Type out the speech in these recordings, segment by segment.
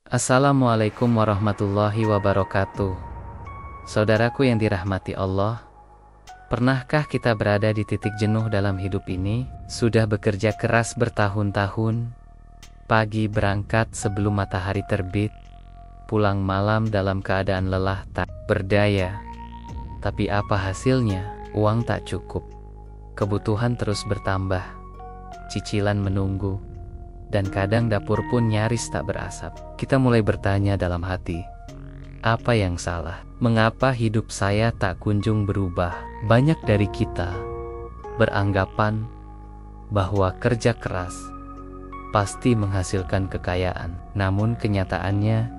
Assalamualaikum warahmatullahi wabarakatuh. Saudaraku yang dirahmati Allah, pernahkah kita berada di titik jenuh dalam hidup ini? Sudah bekerja keras bertahun-tahun, pagi berangkat sebelum matahari terbit, pulang malam dalam keadaan lelah tak berdaya. Tapi apa hasilnya? Uang tak cukup, kebutuhan terus bertambah, cicilan menunggu, dan kadang dapur pun nyaris tak berasap. Kita mulai bertanya dalam hati, apa yang salah? Mengapa hidup saya tak kunjung berubah? Banyak dari kita beranggapan bahwa kerja keras pasti menghasilkan kekayaan. Namun kenyataannya,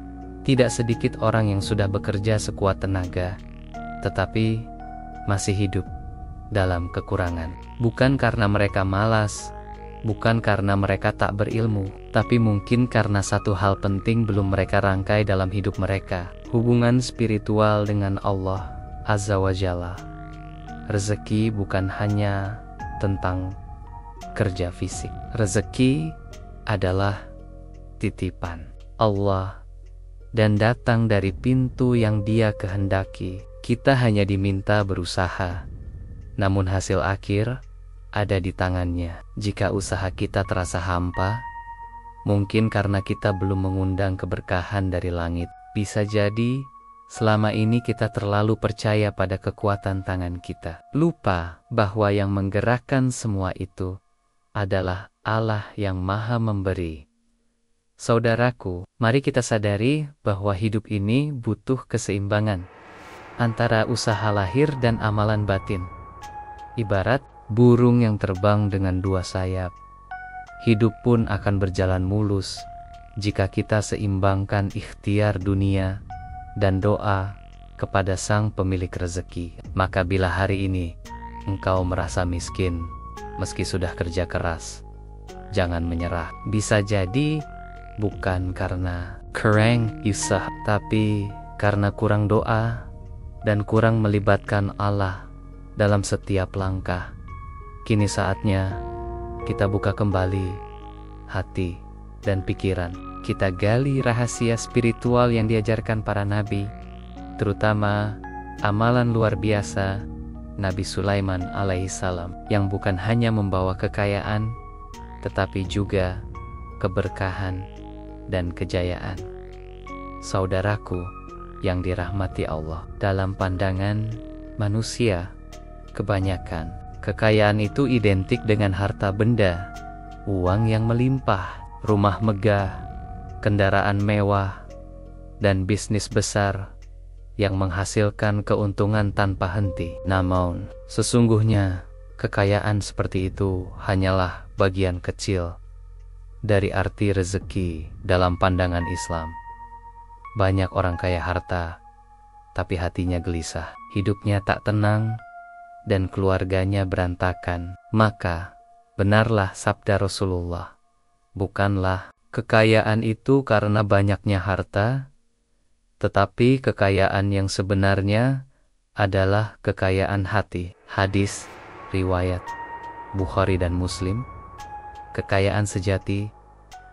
tidak sedikit orang yang sudah bekerja sekuat tenaga, tetapi masih hidup dalam kekurangan. Bukan karena mereka malas, bukan karena mereka tak berilmu, tapi mungkin karena satu hal penting belum mereka rangkai dalam hidup mereka: hubungan spiritual dengan Allah Azza wa Jalla. Rezeki bukan hanya tentang kerja fisik. Rezeki adalah titipan Allah dan datang dari pintu yang Dia kehendaki. Kita hanya diminta berusaha, namun hasil akhir ada di tangannya. Jika usaha kita terasa hampa, mungkin karena kita belum mengundang keberkahan dari langit. Bisa jadi selama ini kita terlalu percaya pada kekuatan tangan kita, lupa bahwa yang menggerakkan semua itu adalah Allah yang Maha Memberi. Saudaraku, mari kita sadari bahwa hidup ini butuh keseimbangan antara usaha lahir dan amalan batin. Ibarat burung yang terbang dengan dua sayap, hidup pun akan berjalan mulus jika kita seimbangkan ikhtiar dunia dan doa kepada Sang Pemilik rezeki. Maka bila hari ini engkau merasa miskin meski sudah kerja keras, jangan menyerah. Bisa jadi bukan karena kurang usaha, tapi karena kurang doa dan kurang melibatkan Allah dalam setiap langkah. Kini saatnya kita buka kembali hati dan pikiran. Kita gali rahasia spiritual yang diajarkan para nabi, terutama amalan luar biasa Nabi Sulaiman alaihissalam, yang bukan hanya membawa kekayaan, tetapi juga keberkahan dan kejayaan. Saudaraku yang dirahmati Allah, dalam pandangan manusia, kebanyakan kekayaan itu identik dengan harta benda, uang yang melimpah, rumah megah, kendaraan mewah, dan bisnis besar yang menghasilkan keuntungan tanpa henti. Namun, sesungguhnya kekayaan seperti itu hanyalah bagian kecil dari arti rezeki dalam pandangan Islam. Banyak orang kaya harta, tapi hatinya gelisah, hidupnya tak tenang, dan keluarganya berantakan. Maka, benarlah sabda Rasulullah, bukanlah kekayaan itu karena banyaknya harta, tetapi kekayaan yang sebenarnya adalah kekayaan hati. Hadis riwayat Bukhari dan Muslim. Kekayaan sejati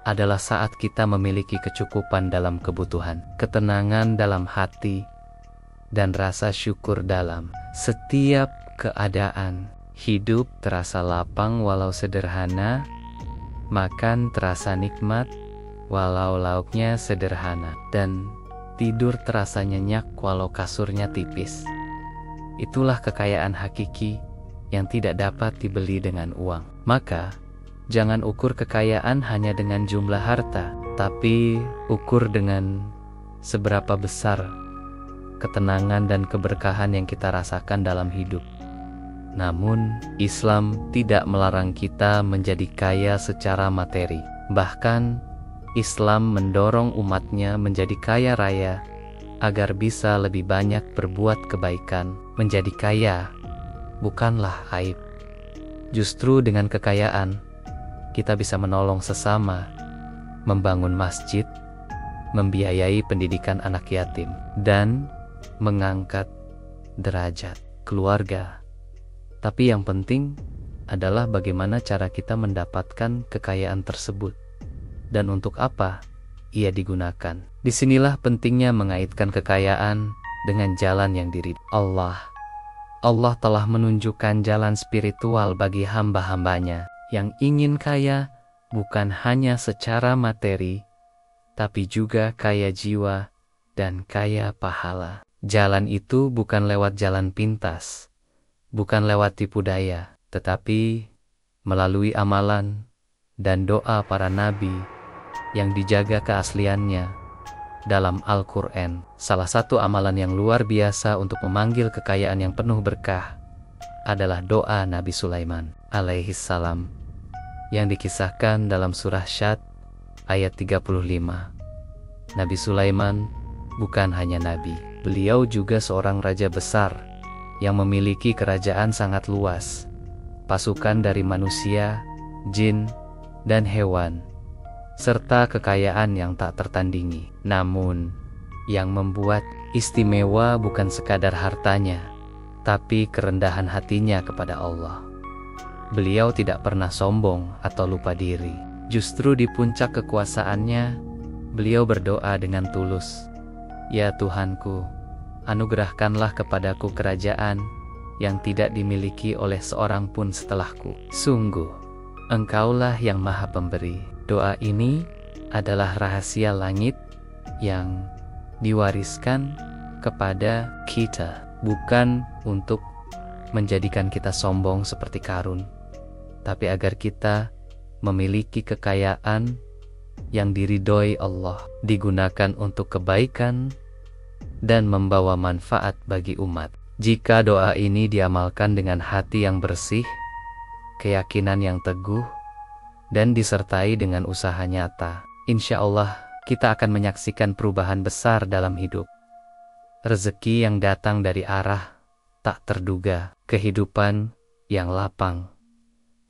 adalah saat kita memiliki kecukupan dalam kebutuhan, ketenangan dalam hati, dan rasa syukur dalam setiap keadaan. Hidup terasa lapang walau sederhana, makan terasa nikmat walau lauknya sederhana, dan tidur terasa nyenyak walau kasurnya tipis. Itulah kekayaan hakiki yang tidak dapat dibeli dengan uang. Maka, jangan ukur kekayaan hanya dengan jumlah harta, tapi ukur dengan seberapa besar ketenangan dan keberkahan yang kita rasakan dalam hidup. Namun, Islam tidak melarang kita menjadi kaya secara materi. Bahkan, Islam mendorong umatnya menjadi kaya raya agar bisa lebih banyak berbuat kebaikan. Menjadi kaya bukanlah aib. Justru dengan kekayaan, kita bisa menolong sesama, membangun masjid, membiayai pendidikan anak yatim, dan mengangkat derajat keluarga. Tapi yang penting adalah bagaimana cara kita mendapatkan kekayaan tersebut, dan untuk apa ia digunakan. Disinilah pentingnya mengaitkan kekayaan dengan jalan yang diridhoi Allah. Allah telah menunjukkan jalan spiritual bagi hamba-hambanya yang ingin kaya, bukan hanya secara materi, tapi juga kaya jiwa dan kaya pahala. Jalan itu bukan lewat jalan pintas, bukan lewat tipu daya, tetapi melalui amalan dan doa para nabi yang dijaga keasliannya dalam Al-Quran. Salah satu amalan yang luar biasa untuk memanggil kekayaan yang penuh berkah adalah doa Nabi Sulaiman alaihissalam yang dikisahkan dalam surah Syad ayat 35. Nabi Sulaiman bukan hanya nabi, beliau juga seorang raja besar yang memiliki kerajaan sangat luas, pasukan dari manusia, jin, dan hewan, serta kekayaan yang tak tertandingi. Namun, yang membuat istimewa bukan sekadar hartanya, tapi kerendahan hatinya kepada Allah. Beliau tidak pernah sombong atau lupa diri. Justru di puncak kekuasaannya, beliau berdoa dengan tulus, "Ya Tuhanku, anugerahkanlah kepadaku kerajaan yang tidak dimiliki oleh seorang pun setelahku. Sungguh, Engkaulah yang Maha Pemberi." Doa ini adalah rahasia langit yang diwariskan kepada kita, bukan untuk menjadikan kita sombong seperti Qarun, tapi agar kita memiliki kekayaan yang diridhoi Allah, digunakan untuk kebaikan dan membawa manfaat bagi umat. Jika doa ini diamalkan dengan hati yang bersih, keyakinan yang teguh, dan disertai dengan usaha nyata, insya Allah kita akan menyaksikan perubahan besar dalam hidup. Rezeki yang datang dari arah tak terduga, kehidupan yang lapang,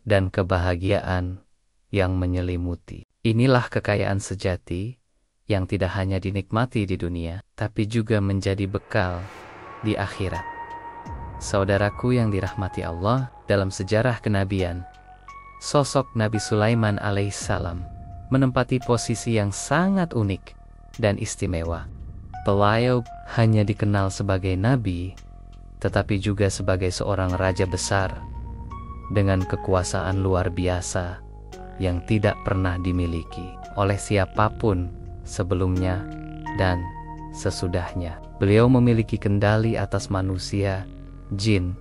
dan kebahagiaan yang menyelimuti. Inilah kekayaan sejati yang tidak hanya dinikmati di dunia, tapi juga menjadi bekal di akhirat. Saudaraku yang dirahmati Allah, dalam sejarah kenabian, sosok Nabi Sulaiman alaihissalam menempati posisi yang sangat unik dan istimewa. Beliau hanya dikenal sebagai nabi, tetapi juga sebagai seorang raja besar dengan kekuasaan luar biasa yang tidak pernah dimiliki oleh siapapun sebelumnya dan sesudahnya. Beliau memiliki kendali atas manusia, jin,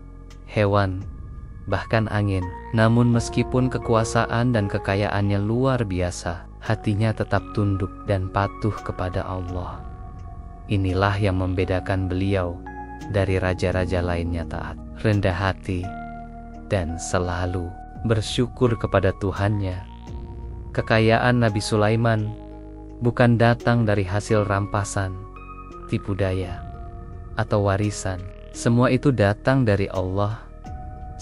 hewan, bahkan angin. Namun meskipun kekuasaan dan kekayaannya luar biasa, hatinya tetap tunduk dan patuh kepada Allah. Inilah yang membedakan beliau dari raja-raja lainnya, taat, rendah hati, dan selalu bersyukur kepada Tuhannya. Kekayaan Nabi Sulaiman bukan datang dari hasil rampasan, tipu daya, atau warisan. Semua itu datang dari Allah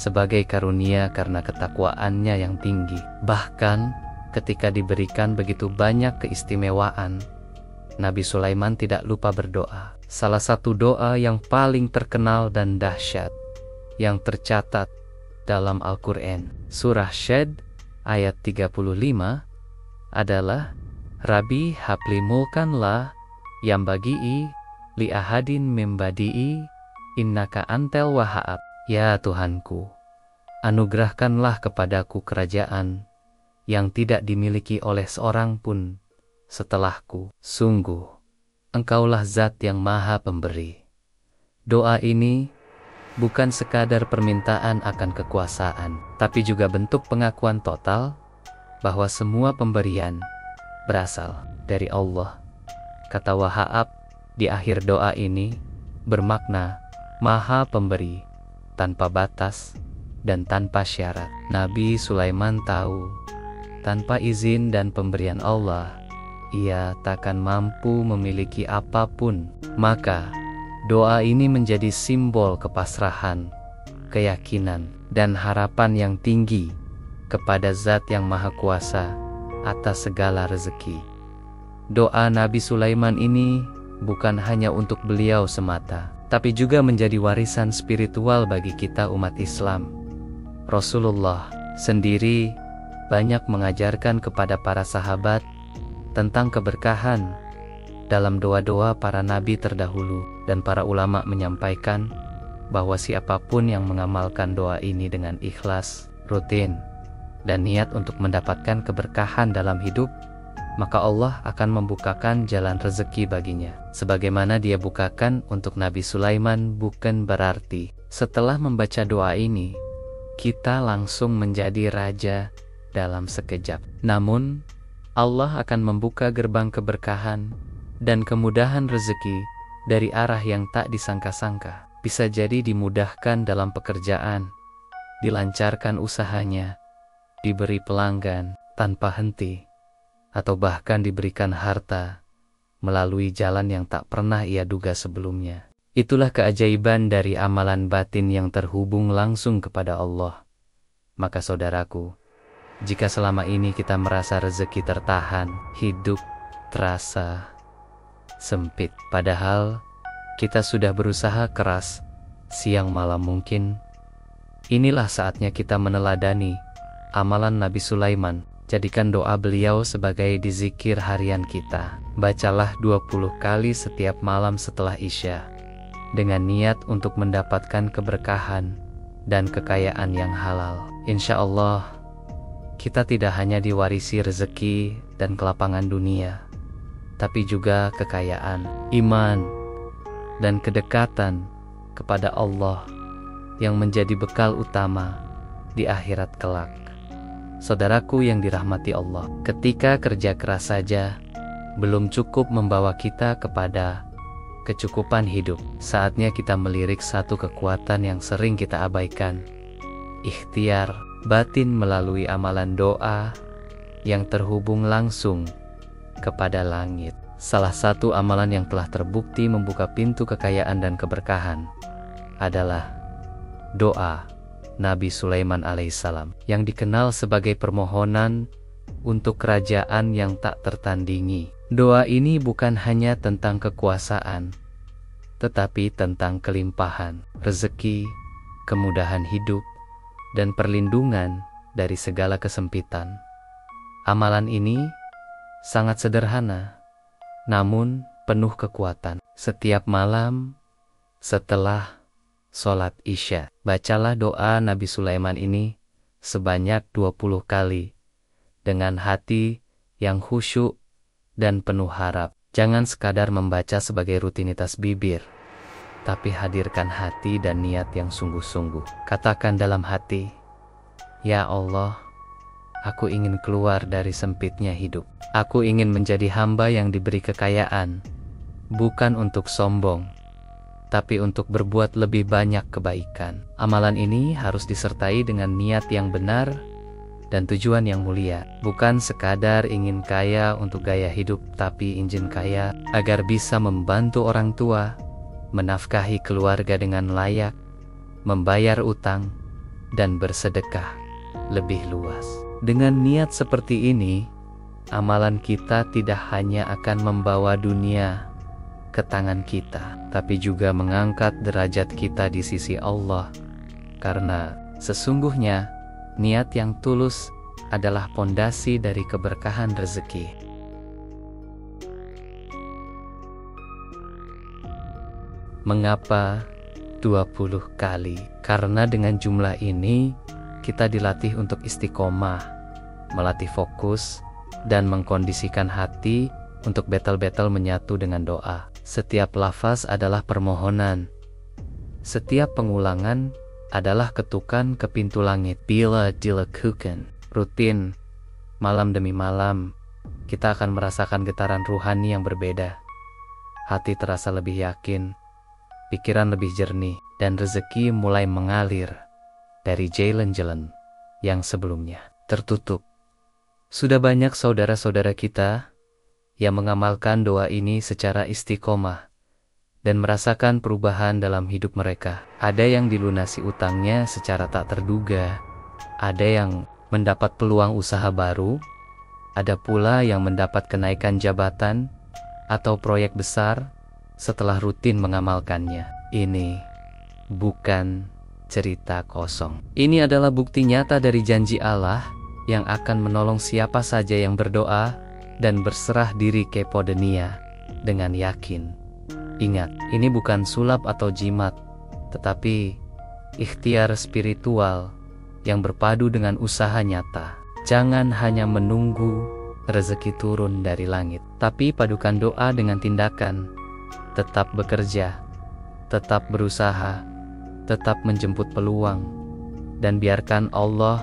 sebagai karunia karena ketakwaannya yang tinggi. Bahkan ketika diberikan begitu banyak keistimewaan, Nabi Sulaiman tidak lupa berdoa. Salah satu doa yang paling terkenal dan dahsyat yang tercatat dalam Al-Quran, surah Syad ayat 35 adalah, "Rabbi habli mulkan la yang bagi'i li ahadin membadi'i innaka antel wahab." Ya Tuhanku, anugerahkanlah kepadaku kerajaan yang tidak dimiliki oleh seorang pun setelahku. Sungguh, Engkaulah Zat yang Maha Pemberi. Doa ini bukan sekadar permintaan akan kekuasaan, tapi juga bentuk pengakuan total bahwa semua pemberian berasal dari Allah. Kata Wahab di akhir doa ini bermakna Maha Pemberi, tanpa batas dan tanpa syarat. Nabi Sulaiman tahu, tanpa izin dan pemberian Allah, ia takkan mampu memiliki apapun. Maka, doa ini menjadi simbol kepasrahan, keyakinan, dan harapan yang tinggi kepada Zat yang Maha Kuasa atas segala rezeki. Doa Nabi Sulaiman ini bukan hanya untuk beliau semata, tapi juga menjadi warisan spiritual bagi kita umat Islam. Rasulullah sendiri banyak mengajarkan kepada para sahabat tentang keberkahan dalam doa-doa para nabi terdahulu, dan para ulama menyampaikan bahwa siapapun yang mengamalkan doa ini dengan ikhlas, rutin, dan niat untuk mendapatkan keberkahan dalam hidup, maka Allah akan membukakan jalan rezeki baginya. Sebagaimana Dia bukakan untuk Nabi Sulaiman, bukan berarti setelah membaca doa ini, kita langsung menjadi raja dalam sekejap. Namun, Allah akan membuka gerbang keberkahan dan kemudahan rezeki dari arah yang tak disangka-sangka. Bisa jadi dimudahkan dalam pekerjaan, dilancarkan usahanya, diberi pelanggan tanpa henti, atau bahkan diberikan harta melalui jalan yang tak pernah ia duga sebelumnya. Itulah keajaiban dari amalan batin yang terhubung langsung kepada Allah. Maka saudaraku, jika selama ini kita merasa rezeki tertahan, hidup terasa sempit, padahal kita sudah berusaha keras siang malam mungkin, inilah saatnya kita meneladani amalan Nabi Sulaiman. Jadikan doa beliau sebagai dizikir harian kita. Bacalah 20 kali setiap malam setelah Isya, dengan niat untuk mendapatkan keberkahan dan kekayaan yang halal. Insya Allah, kita tidak hanya diwarisi rezeki dan kelapangan dunia, tapi juga kekayaan, iman, dan kedekatan kepada Allah yang menjadi bekal utama di akhirat kelak. Saudaraku yang dirahmati Allah, ketika kerja keras saja belum cukup membawa kita kepada kecukupan hidup, saatnya kita melirik satu kekuatan yang sering kita abaikan, ikhtiar batin melalui amalan doa yang terhubung langsung kepada langit. Salah satu amalan yang telah terbukti membuka pintu kekayaan dan keberkahan adalah doa Nabi Sulaiman alaihissalam, yang dikenal sebagai permohonan untuk kerajaan yang tak tertandingi. Doa ini bukan hanya tentang kekuasaan, tetapi tentang kelimpahan, rezeki, kemudahan hidup, dan perlindungan dari segala kesempitan. Amalan ini sangat sederhana, namun penuh kekuatan. Setiap malam setelah sholat Isya, bacalah doa Nabi Sulaiman ini sebanyak 20 kali dengan hati yang khusyuk dan penuh harap. Jangan sekadar membaca sebagai rutinitas bibir, tapi hadirkan hati dan niat yang sungguh-sungguh. Katakan dalam hati, "Ya Allah, aku ingin keluar dari sempitnya hidup. Aku ingin menjadi hamba yang diberi kekayaan, bukan untuk sombong, tapi untuk berbuat lebih banyak kebaikan." Amalan ini harus disertai dengan niat yang benar dan tujuan yang mulia. Bukan sekadar ingin kaya untuk gaya hidup, tapi ingin kaya agar bisa membantu orang tua, menafkahi keluarga dengan layak, membayar utang, dan bersedekah lebih luas. Dengan niat seperti ini, amalan kita tidak hanya akan membawa dunia ke tangan kita, tapi juga mengangkat derajat kita di sisi Allah. Karena sesungguhnya niat yang tulus adalah pondasi dari keberkahan rezeki. Mengapa 20 kali? Karena dengan jumlah ini kita dilatih untuk istiqomah, melatih fokus, dan mengkondisikan hati untuk betul-betul menyatu dengan doa. Setiap lafaz adalah permohonan. Setiap pengulangan adalah ketukan ke pintu langit. Bila dilakukan rutin, malam demi malam, kita akan merasakan getaran ruhani yang berbeda. Hati terasa lebih yakin, pikiran lebih jernih, dan rezeki mulai mengalir dari jalan-jalan yang sebelumnya tertutup. Sudah banyak saudara-saudara kita yang mengamalkan doa ini secara istiqomah dan merasakan perubahan dalam hidup mereka. Ada yang dilunasi utangnya secara tak terduga, ada yang mendapat peluang usaha baru, ada pula yang mendapat kenaikan jabatan atau proyek besar setelah rutin mengamalkannya. Ini bukan cerita kosong. Ini adalah bukti nyata dari janji Allah yang akan menolong siapa saja yang berdoa dan berserah diri kepada dunia dengan yakin. Ingat, ini bukan sulap atau jimat, tetapi ikhtiar spiritual yang berpadu dengan usaha nyata. Jangan hanya menunggu rezeki turun dari langit, tapi padukan doa dengan tindakan. Tetap bekerja, tetap berusaha, tetap menjemput peluang, dan biarkan Allah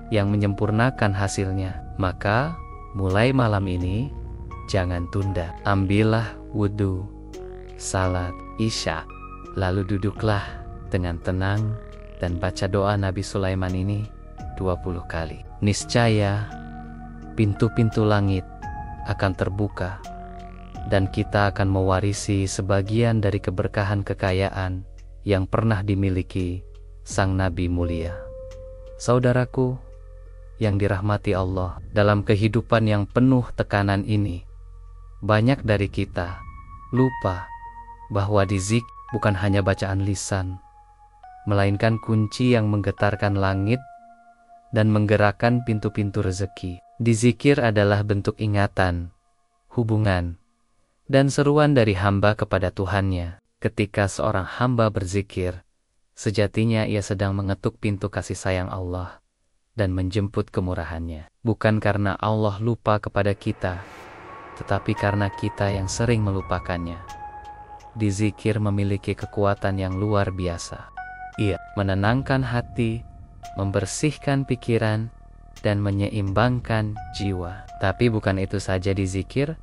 yang menyempurnakan hasilnya. Maka, mulai malam ini, jangan tunda. Ambillah wudhu, salat isya, lalu duduklah dengan tenang dan baca doa Nabi Sulaiman ini 20 kali. Niscaya pintu-pintu langit akan terbuka dan kita akan mewarisi sebagian dari keberkahan kekayaan yang pernah dimiliki sang Nabi mulia. Saudaraku yang dirahmati Allah, dalam kehidupan yang penuh tekanan ini, banyak dari kita lupa bahwa zikir bukan hanya bacaan lisan, melainkan kunci yang menggetarkan langit dan menggerakkan pintu-pintu rezeki. Zikir adalah bentuk ingatan, hubungan, dan seruan dari hamba kepada Tuhannya. Ketika seorang hamba berzikir, sejatinya ia sedang mengetuk pintu kasih sayang Allah dan menjemput kemurahannya. Bukan karena Allah lupa kepada kita, tetapi karena kita yang sering melupakannya. Zikir memiliki kekuatan yang luar biasa. Ia menenangkan hati, membersihkan pikiran, dan menyeimbangkan jiwa. Tapi bukan itu saja, zikir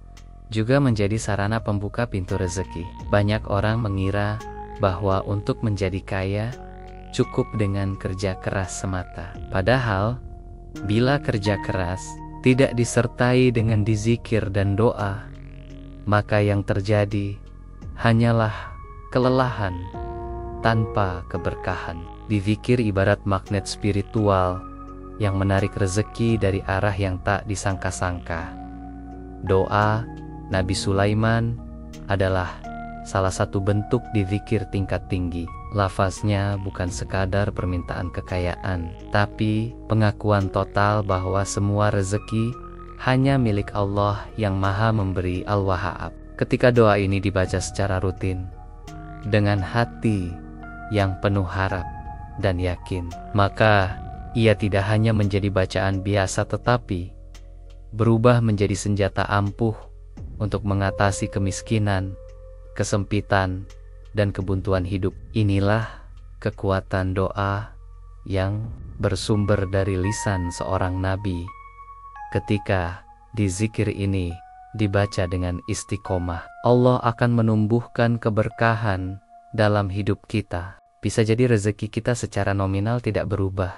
juga menjadi sarana pembuka pintu rezeki. Banyak orang mengira bahwa untuk menjadi kaya cukup dengan kerja keras semata. Padahal, bila kerja keras tidak disertai dengan zikir dan doa, maka yang terjadi hanyalah kelelahan tanpa keberkahan. Zikir ibarat magnet spiritual yang menarik rezeki dari arah yang tak disangka-sangka. Doa Nabi Sulaiman adalah salah satu bentuk zikir tingkat tinggi. Lafaznya bukan sekadar permintaan kekayaan, tapi pengakuan total bahwa semua rezeki hanya milik Allah yang Maha Memberi Al-Wahhab. Ketika doa ini dibaca secara rutin, dengan hati yang penuh harap dan yakin, maka ia tidak hanya menjadi bacaan biasa tetapi berubah menjadi senjata ampuh untuk mengatasi kemiskinan, kesempitan, dan kebuntuan hidup. Inilah kekuatan doa yang bersumber dari lisan seorang nabi. Ketika zikir ini dibaca dengan istiqomah, Allah akan menumbuhkan keberkahan dalam hidup kita. Bisa jadi rezeki kita secara nominal tidak berubah,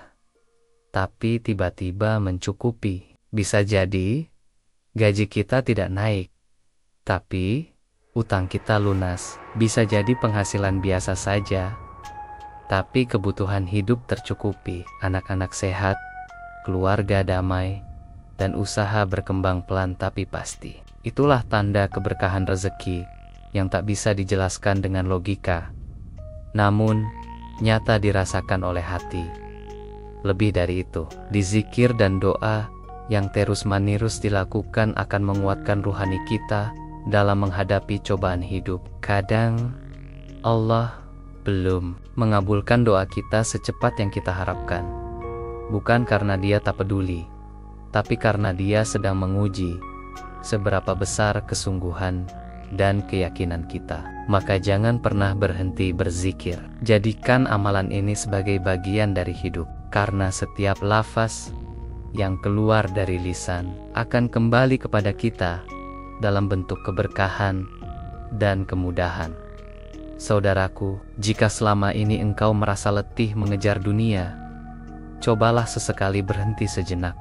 tapi tiba-tiba mencukupi. Bisa jadi gaji kita tidak naik, tapi utang kita lunas. Bisa jadi penghasilan biasa saja, tapi kebutuhan hidup tercukupi. Anak-anak sehat, keluarga damai, dan usaha berkembang pelan tapi pasti. Itulah tanda keberkahan rezeki yang tak bisa dijelaskan dengan logika, namun nyata dirasakan oleh hati. Lebih dari itu, zikir dan doa yang terus-menerus dilakukan akan menguatkan ruhani kita dalam menghadapi cobaan hidup. Kadang Allah belum mengabulkan doa kita secepat yang kita harapkan, bukan karena Dia tak peduli, tapi karena Dia sedang menguji seberapa besar kesungguhan dan keyakinan kita. Maka jangan pernah berhenti berzikir. Jadikan amalan ini sebagai bagian dari hidup, karena setiap lafaz yang keluar dari lisan akan kembali kepada kita dalam bentuk keberkahan dan kemudahan. Saudaraku, jika selama ini engkau merasa letih mengejar dunia, cobalah sesekali berhenti sejenak.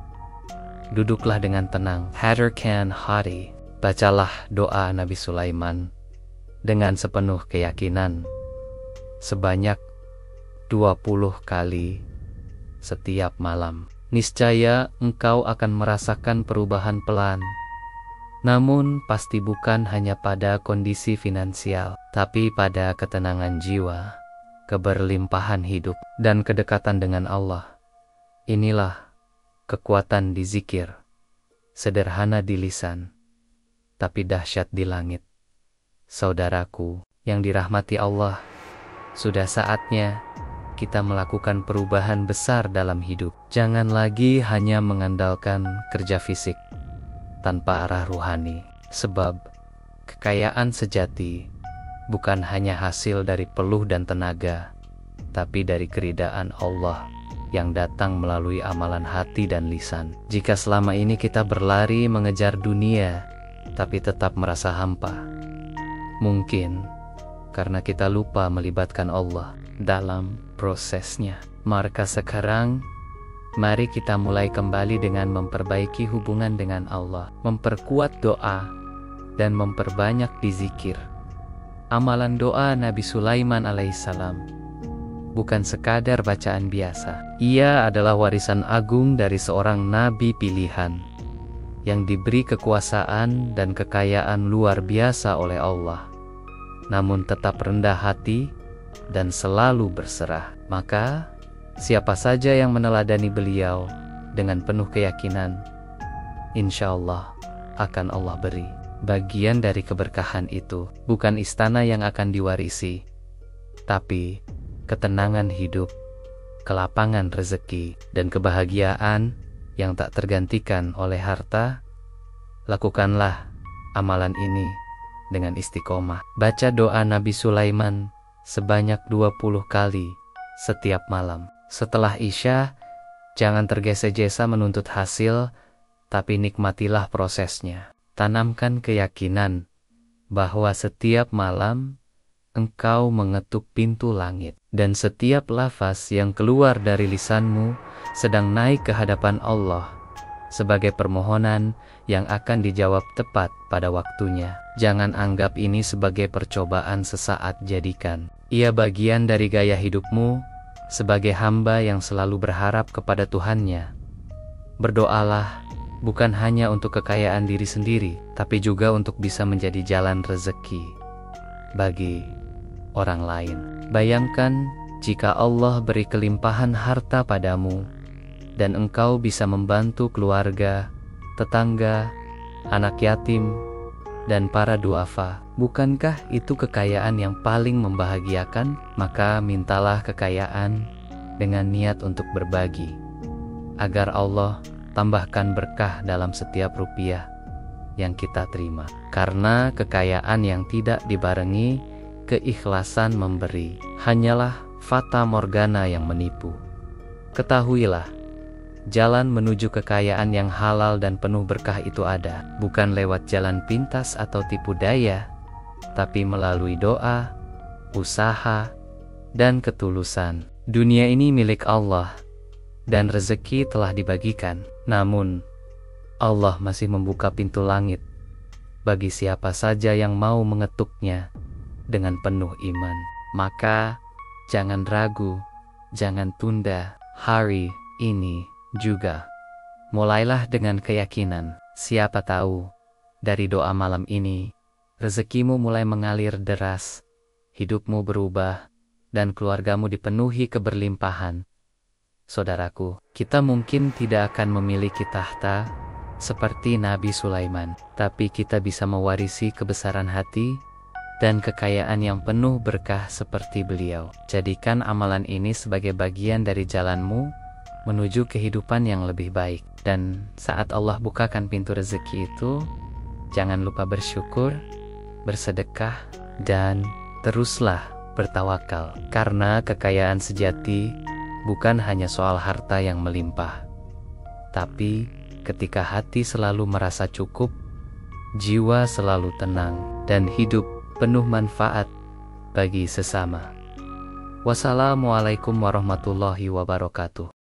Duduklah dengan tenang, hadirkan hati, bacalah doa Nabi Sulaiman dengan sepenuh keyakinan sebanyak 20 kali setiap malam. Niscaya engkau akan merasakan perubahan pelan. Namun pasti bukan hanya pada kondisi finansial, tapi pada ketenangan jiwa, keberlimpahan hidup, dan kedekatan dengan Allah. Inilah kekuatan zikir, sederhana di lisan, tapi dahsyat di langit. Saudaraku yang dirahmati Allah, sudah saatnya kita melakukan perubahan besar dalam hidup. Jangan lagi hanya mengandalkan kerja fisik tanpa arah ruhani, sebab kekayaan sejati bukan hanya hasil dari peluh dan tenaga, tapi dari keridaan Allah yang datang melalui amalan hati dan lisan. Jika selama ini kita berlari mengejar dunia, tapi tetap merasa hampa, mungkin karena kita lupa melibatkan Allah dalam prosesnya. Maka sekarang, mari kita mulai kembali dengan memperbaiki hubungan dengan Allah, memperkuat doa, dan memperbanyak dizikir. Amalan doa Nabi Sulaiman alaihissalam bukan sekadar bacaan biasa. Ia adalah warisan agung dari seorang nabi pilihan yang diberi kekuasaan dan kekayaan luar biasa oleh Allah, namun tetap rendah hati dan selalu berserah. Maka siapa saja yang meneladani beliau dengan penuh keyakinan, insya Allah akan Allah beri bagian dari keberkahan itu. Bukan istana yang akan diwarisi, tapi ketenangan hidup, kelapangan rezeki, dan kebahagiaan yang tak tergantikan oleh harta. Lakukanlah amalan ini dengan istiqomah. Baca doa Nabi Sulaiman sebanyak 20 kali setiap malam. Setelah Isya, jangan tergesa-gesa menuntut hasil, tapi nikmatilah prosesnya. Tanamkan keyakinan bahwa setiap malam engkau mengetuk pintu langit, dan setiap lafaz yang keluar dari lisanmu sedang naik ke hadapan Allah sebagai permohonan yang akan dijawab tepat pada waktunya. Jangan anggap ini sebagai percobaan sesaat, jadikan ia bagian dari gaya hidupmu sebagai hamba yang selalu berharap kepada Tuhannya. Berdoalah bukan hanya untuk kekayaan diri sendiri, tapi juga untuk bisa menjadi jalan rezeki bagi orang lain. Bayangkan jika Allah beri kelimpahan harta padamu dan engkau bisa membantu keluarga, tetangga, anak yatim, dan para duafa. Bukankah itu kekayaan yang paling membahagiakan? Maka mintalah kekayaan dengan niat untuk berbagi, agar Allah tambahkan berkah dalam setiap rupiah yang kita terima. Karena kekayaan yang tidak dibarengi keikhlasan memberi hanyalah fata morgana yang menipu. Ketahuilah, jalan menuju kekayaan yang halal dan penuh berkah itu ada, bukan lewat jalan pintas atau tipu daya, tapi melalui doa, usaha, dan ketulusan. Dunia ini milik Allah, dan rezeki telah dibagikan. Namun, Allah masih membuka pintu langit bagi siapa saja yang mau mengetuknya dengan penuh iman. Maka, jangan ragu, jangan tunda. Hari ini juga mulailah dengan keyakinan. Siapa tahu, dari doa malam ini, rezekimu mulai mengalir deras, hidupmu berubah, dan keluargamu dipenuhi keberlimpahan. Saudaraku, kita mungkin tidak akan memiliki tahta seperti Nabi Sulaiman, tapi kita bisa mewarisi kebesaran hati dan kekayaan yang penuh berkah seperti beliau. Jadikan amalan ini sebagai bagian dari jalanmu menuju kehidupan yang lebih baik. Dan saat Allah bukakan pintu rezeki itu, jangan lupa bersyukur, bersedekah, dan teruslah bertawakal. Karena kekayaan sejati bukan hanya soal harta yang melimpah, tapi ketika hati selalu merasa cukup, jiwa selalu tenang, dan hidup penuh manfaat bagi sesama. Wassalamualaikum warahmatullahi wabarakatuh.